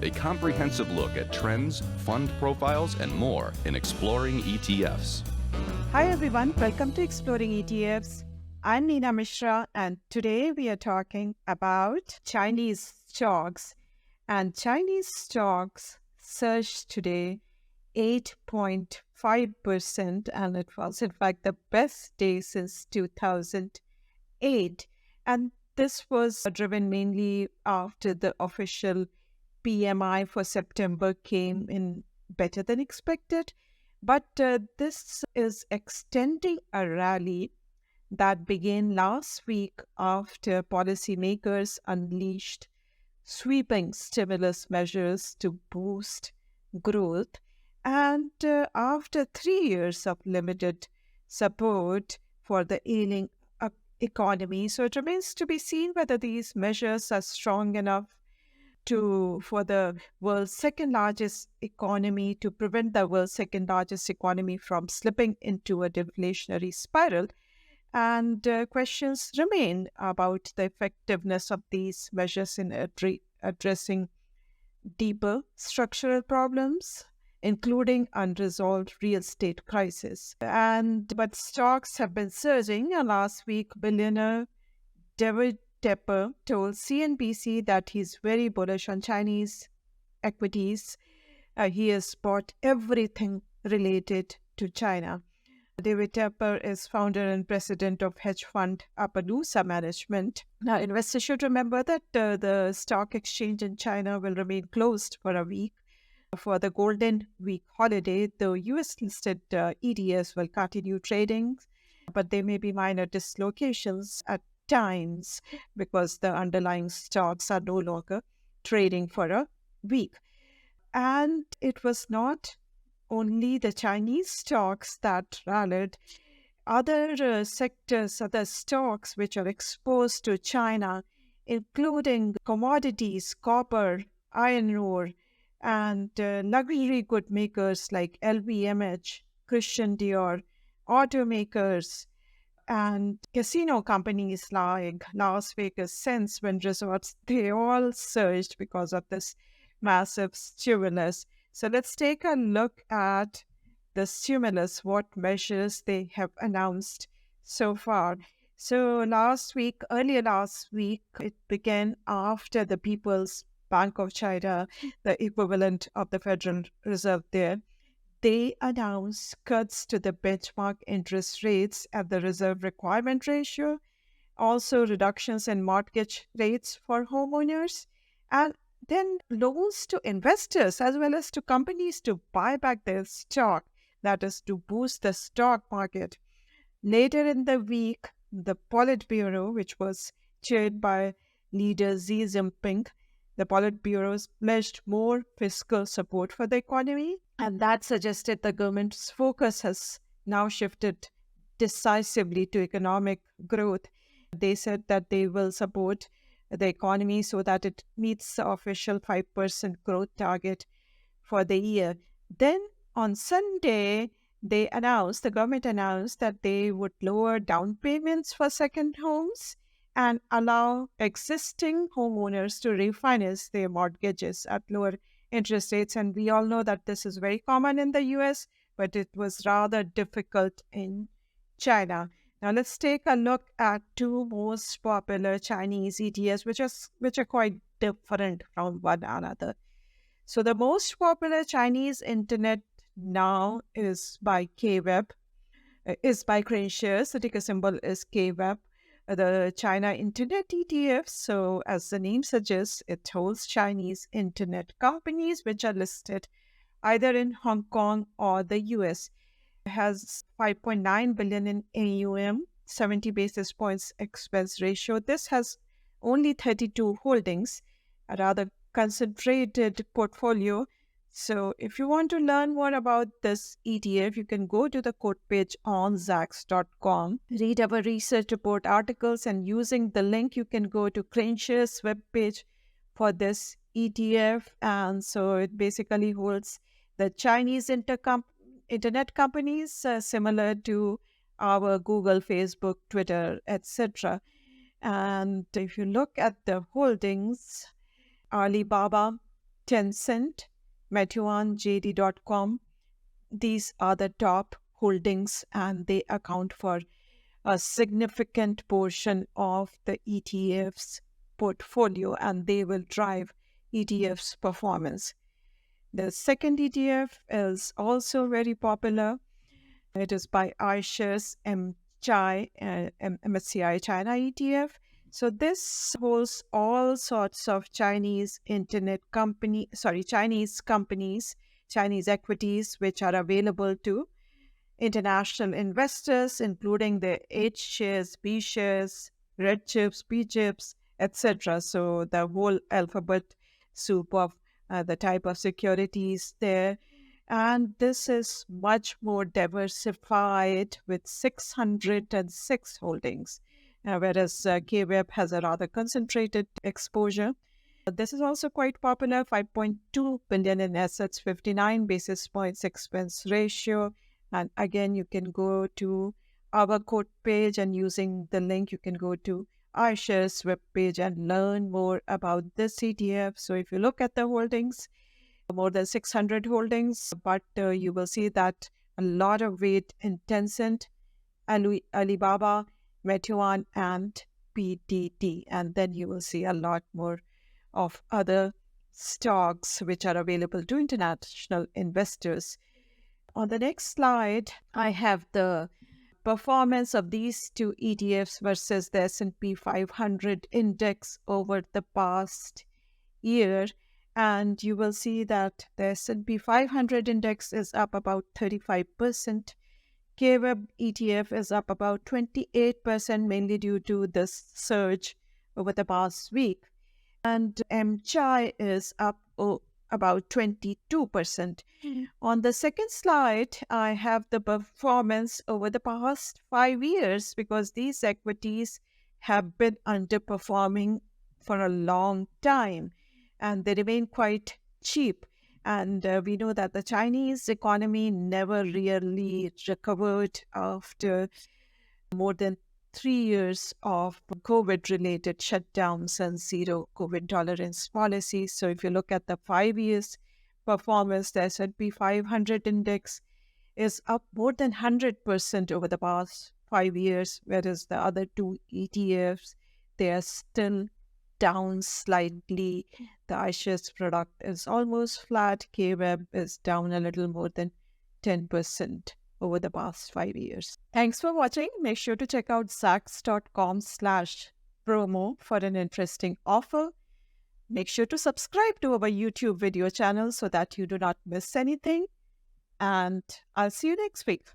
a comprehensive look at trends, fund profiles, and more in Exploring ETFs. Hi everyone, welcome to Exploring ETFs. I'm Neena Mishra, and today we are talking about Chinese stocks. And Chinese stocks surged today 8.5%, and it was in fact the best day since 2008. And this was driven mainly after the official PMI for September came in better than expected. But this is extending a rally that began last week after policymakers unleashed sweeping stimulus measures to boost growth. And after 3 years of limited support for the ailing economy, so it remains to be seen whether these measures are strong enough for the world's second largest economy, to prevent the world's second largest economy from slipping into a deflationary spiral. And questions remain about the effectiveness of these measures in addressing deeper structural problems, including unresolved real estate crisis. But stocks have been surging. And last week, billionaire David Tepper told CNBC that he's very bullish on Chinese equities. He has bought everything related to China. David Tepper is founder and president of hedge fund Appaloosa Management. Now, investors should remember that the stock exchange in China will remain closed for a week. For the Golden Week holiday, the US-listed ETFs will continue trading, but there may be minor dislocations at times because the underlying stocks are no longer trading for a week. And it was not only the Chinese stocks that rallied. Other sectors, other stocks which are exposed to China, including commodities, copper, iron ore, and luxury good makers like LVMH, Christian Dior, automakers, and casino companies like Las Vegas Sands Wind Resorts, they all surged because of this massive stimulus. So let's take a look at the stimulus, what measures they have announced so far. So earlier last week, it began after the People's Bank of China, the equivalent of the Federal Reserve there. They announced cuts to the benchmark interest rates at the reserve requirement ratio, also reductions in mortgage rates for homeowners, and then loans to investors as well as to companies to buy back their stock, that is to boost the stock market. Later in the week, the Politburo, which was chaired by leader Xi Jinping, the Politburo pledged more fiscal support for the economy, and that suggested the government's focus has now shifted decisively to economic growth. They said that they will support the economy so that it meets the official 5% growth target for the year. Then on Sunday, the government announced that they would lower down payments for second homes and allow existing homeowners to refinance their mortgages at lower interest rates. And we all know that this is very common in the US, but it was rather difficult in China. Now let's take a look at two most popular Chinese ETFs, which are quite different from one another. So the most popular Chinese internet now is by KraneShares. The ticker symbol is KWEB. The China Internet ETF, so as the name suggests, it holds Chinese internet companies which are listed either in Hong Kong or the US. It has 5.9 billion in AUM, 70 basis points expense ratio. This has only 32 holdings, a rather concentrated portfolio. So if you want to learn more about this ETF, you can go to the quote page on Zacks.com, read our research report articles, and using the link, you can go to KraneShares webpage for this ETF. And so it basically holds the Chinese internet companies similar to our Google, Facebook, Twitter, etc. And if you look at the holdings, Alibaba Tencent, Meituan, JD.com. These are the top holdings, and they account for a significant portion of the ETF's portfolio, and they will drive ETF's performance. The second ETF is also very popular. It is by iShares MSCI China ETF. So this holds all sorts of Chinese companies, Chinese equities, which are available to international investors, including the H shares, B shares, red chips, B chips, etc. So the whole alphabet soup of the type of securities there. And this is much more diversified with 606 holdings, whereas KWeb has a rather concentrated exposure. This is also quite popular, 5.2 billion in assets, 59 basis points expense ratio. And again, you can go to our quote page, and using the link, you can go to iShares webpage and learn more about this ETF. So if you look at the holdings, more than 600 holdings, but you will see that a lot of weight in Tencent, Alibaba, Meituan, and PTT. And then you will see a lot more of other stocks which are available to international investors. On the next slide, I have the performance of these two ETFs versus the S&P 500 index over the past year. And you will see that the S&P 500 index is up about 35%. KWeb ETF is up about 28%, mainly due to this surge over the past week. And MCHI is up about 22%. On the second slide, I have the performance over the past 5 years, because these equities have been underperforming for a long time and they remain quite cheap. And we know that the Chinese economy never really recovered after more than 3 years of COVID-related shutdowns and zero COVID tolerance policies. So if you look at the 5 years performance, the S&P 500 index is up more than 100% over the past 5 years, whereas the other two ETFs, they are still down slightly. The iShares product is almost flat. KWeb is down a little more than 10% over the past 5 years. Thanks for watching. Make sure to check out zacks.com/promo for an interesting offer. Make sure to subscribe to our YouTube video channel so that you do not miss anything. And I'll see you next week.